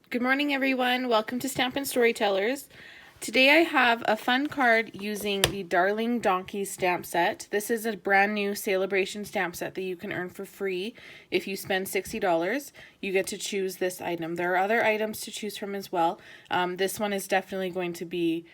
Good morning, everyone. Welcome to Stampin' Storytellers. Today I have a fun card using the Darling Donkey stamp set. This is a brand new Sale-A-Bration stamp set that you can earn for free if you spend $60. You get to choose this item. There are other items to choose from as well. This one is definitely going to be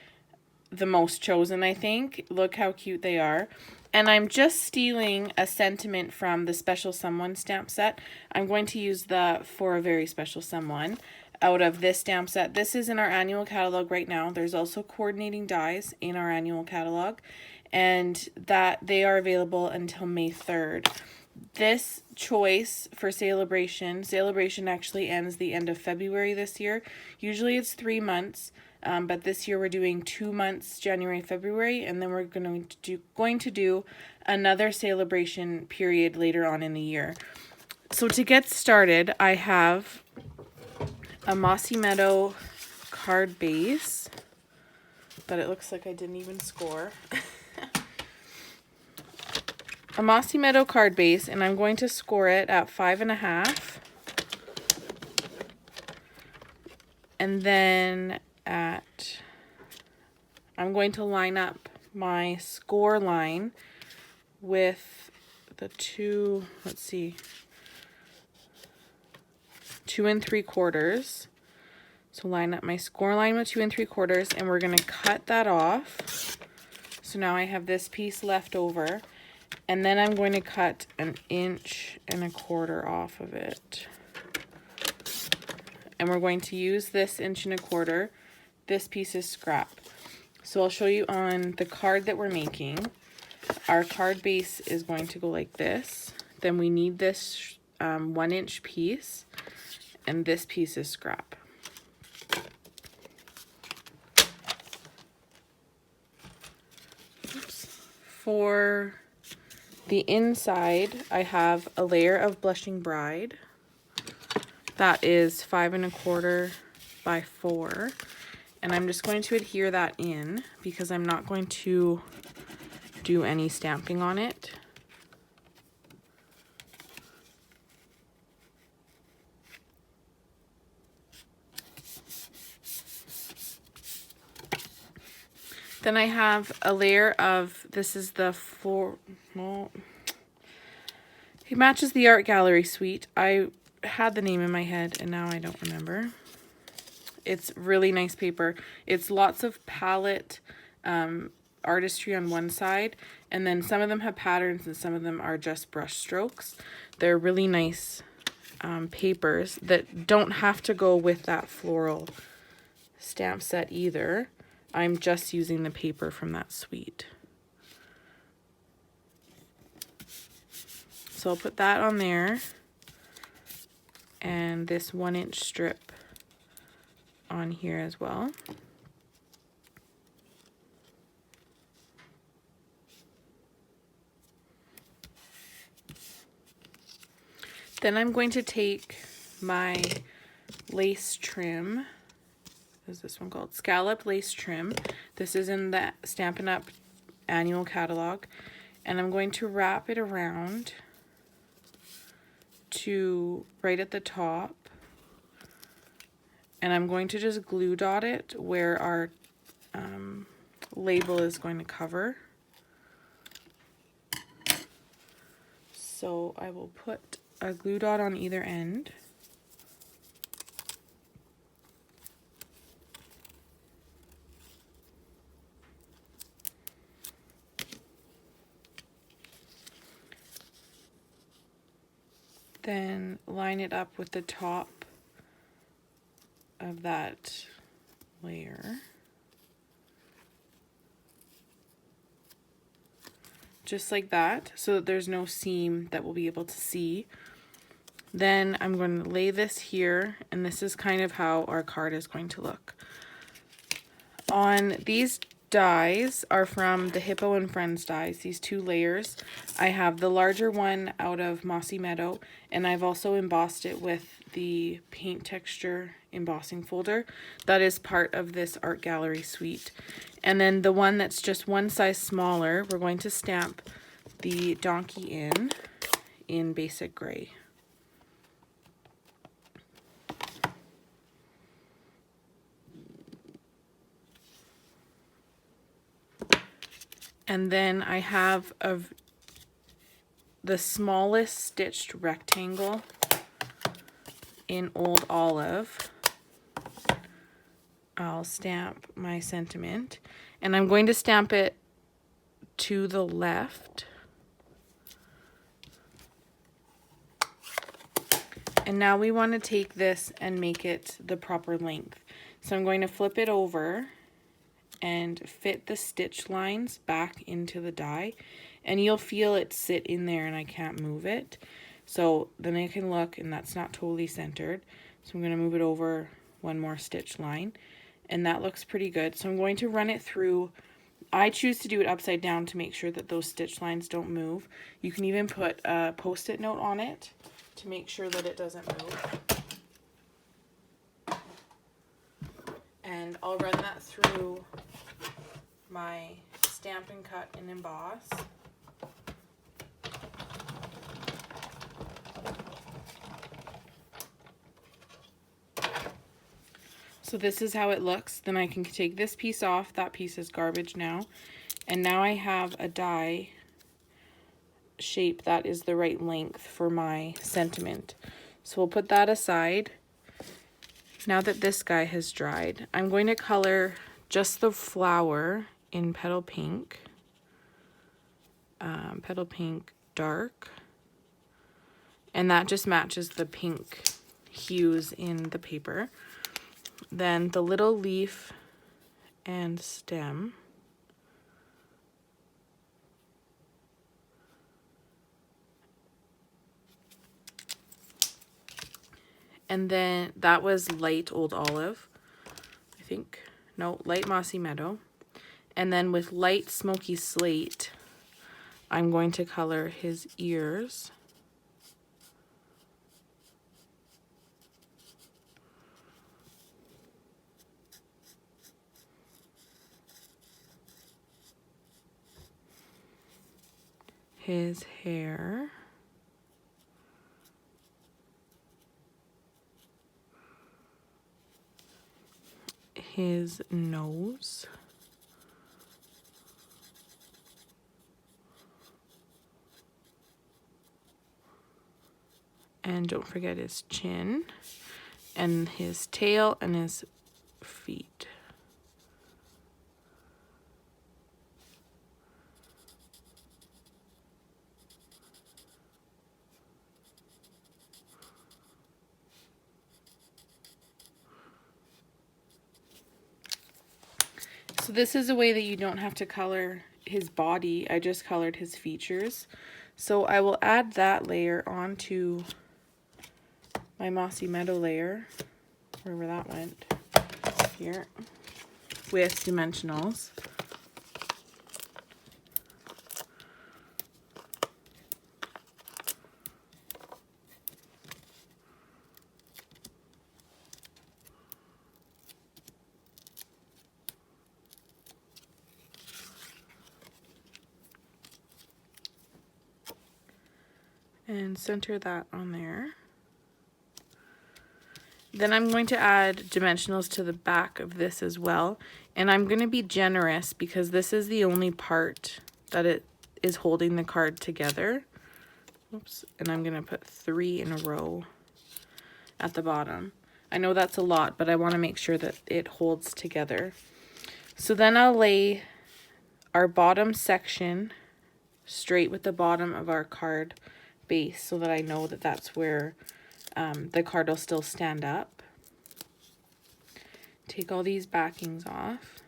the most chosen, I think. Look how cute they are. And I'm just stealing a sentiment from the Special Someone stamp set. I'm going to use the For a Very Special Someone out of this stamp set. This is in our annual catalog right now. There's also coordinating dies in our annual catalog, and that they are available until May 3rd. This choice for Sale-A-Bration actually ends the end of February this year. Usually it's 3 months, but this year we're doing 2 months, January, February, and then we're going to do another Sale-A-Bration period later on in the year. So to get started, I have a Mossy Meadow card base, but it looks like I didn't even score. A Mossy Meadow card base, and I'm going to score it at 5.5. And then I'm going to line up my score line with the 2 3/4. So line up my score line with 2 3/4, and we're going to cut that off. So now I have this piece left over, and then I'm going to cut 1 1/4 off of it. And we're going to use this 1 1/4. This piece is scrap. So I'll show you on the card that we're making. Our card base is going to go like this. Then we need this 1-inch piece, and this piece is scrap. Oops. For the inside, I have a layer of Blushing Bride. That is 5 1/4 by 4. And I'm just going to adhere that in because I'm not going to do any stamping on it. Then I have a layer of, this is the it matches the Art Gallery Suite. I had the name in my head and now I don't remember. It's really nice paper. It's lots of palette artistry on one side, and then some of them have patterns and some of them are just brush strokes. They're really nice papers that don't have to go with that floral stamp set either. I'm just using the paper from that suite. So I'll put that on there, and this 1-inch strip on here as well. Then I'm going to take my lace trim. What is this one called? Scalloped Lace Trim. This is in the Stampin' Up annual catalog. And I'm going to wrap it around to right at the top. And I'm going to just glue dot it where our label is going to cover. So I will put a glue dot on either end. Then line it up with the top of that layer. Just like that, so that there's no seam that we'll be able to see. Then I'm going to lay this here, and this is kind of how our card is going to look. On these dies are from the Hippo and Friends dies, these 2 layers. I have the larger one out of Mossy Meadow, and I've also embossed it with the paint texture embossing folder. That is part of this Art Gallery Suite. And then the one that's just one size smaller, we're going to stamp the donkey in Basic Gray. And then I have the smallest stitched rectangle in Old Olive. I'll stamp my sentiment, and I'm going to stamp it to the left. And now we want to take this and make it the proper length. So I'm going to flip it over and fit the stitch lines back into the die, and you'll feel it sit in there and I can't move it. So then I can look and that's not totally centered. So I'm going to move it over one more stitch line, and that looks pretty good. So I'm going to run it through. I choose to do it upside down to make sure that those stitch lines don't move. You can even put a post-it note on it to make sure that it doesn't move. And I'll run that through my Stamp and Cut and Emboss. So this is how it looks. Then I can take this piece off. That piece is garbage now. And now I have a die shape that is the right length for my sentiment. So we'll put that aside. Now that this guy has dried, I'm going to color just the flower in Petal Pink Dark, and that just matches the pink hues in the paper. Then the little leaf and stem, and then that was light Old Olive, I think. No, light Mossy Meadow. And then with light Smoky Slate, I'm going to color his ears. His hair. His nose. And don't forget his chin, and his tail, and his feet. So this is a way that you don't have to color his body. I just colored his features. So I will add that layer onto my Mossy Meadow layer, wherever that went, here, with dimensionals. And center that on there. Then I'm going to add dimensionals to the back of this as well. And I'm going to be generous because this is the only part that it is holding the card together. Oops. And I'm going to put 3 in a row at the bottom. I know that's a lot, but I want to make sure that it holds together. So then I'll lay our bottom section straight with the bottom of our card base so that I know that that's where the card will still stand up. Take all these backings off.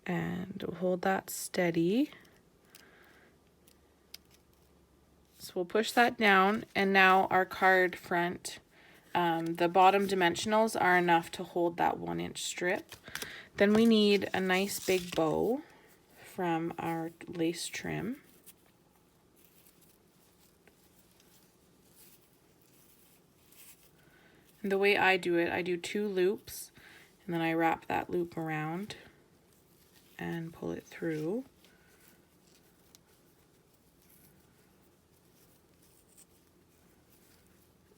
And hold that steady. So we'll push that down, and now our card front, the bottom dimensionals are enough to hold that 1-inch strip. Then we need a nice big bow from our lace trim. And the way I do it, I do 2 loops, and then I wrap that loop around and pull it through.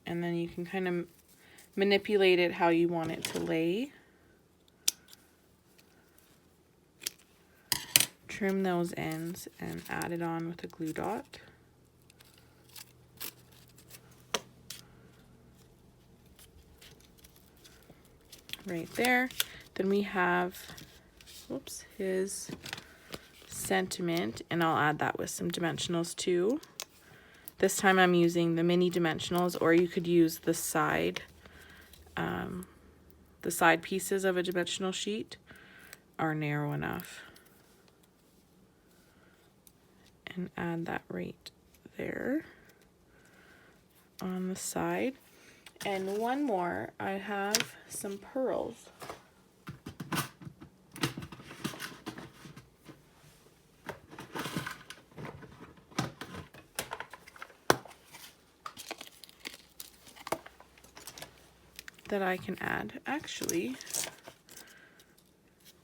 And then you can kind of manipulate it how you want it to lay. trim those ends and add it on with a glue dot. Right there. Then we have, whoops, his sentiment, and I'll add that with some dimensionals too. This time I'm using the mini dimensionals, or you could use the side pieces of a dimensional sheet are narrow enough. And add that right there on the side. And one more, I have some pearls. That I can add. Actually,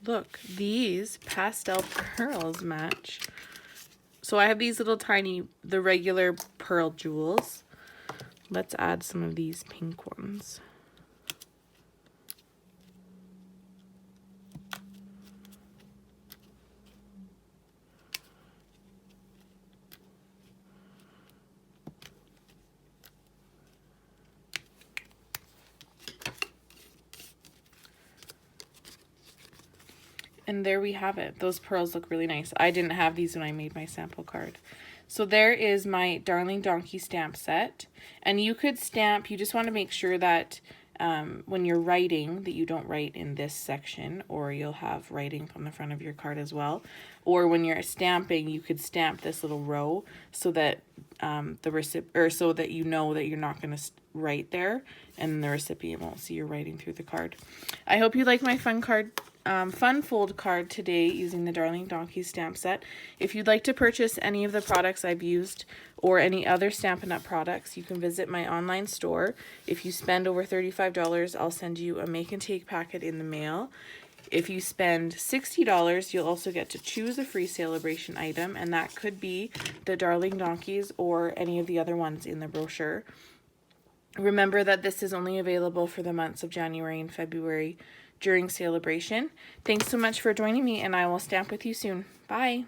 look, these pastel pearls match. So I have these little tiny, the regular pearl jewels. Let's add some of these pink ones. And there we have it. Those pearls look really nice. I didn't have these when I made my sample card. So there is my Darling Donkey stamp set. And you could stamp, you just want to make sure that when you're writing, that you don't write in this section, or you'll have writing on the front of your card as well. Or when you're stamping, you could stamp this little row so that so that you know that you're not going to write there, and the recipient won't see you're writing through the card. I hope you like my fun fold card today using the Darling Donkey stamp set. If you'd like to purchase any of the products I've used or any other Stampin' Up! Products, you can visit my online store. If you spend over $35, I'll send you a make and take packet in the mail. If you spend $60, you'll also get to choose a free Sale-A-Bration item, and that could be the Darling Donkeys or any of the other ones in the brochure. Remember that this is only available for the months of January and February during Sale-A-Bration. Thanks so much for joining me, and I will stamp with you soon. Bye!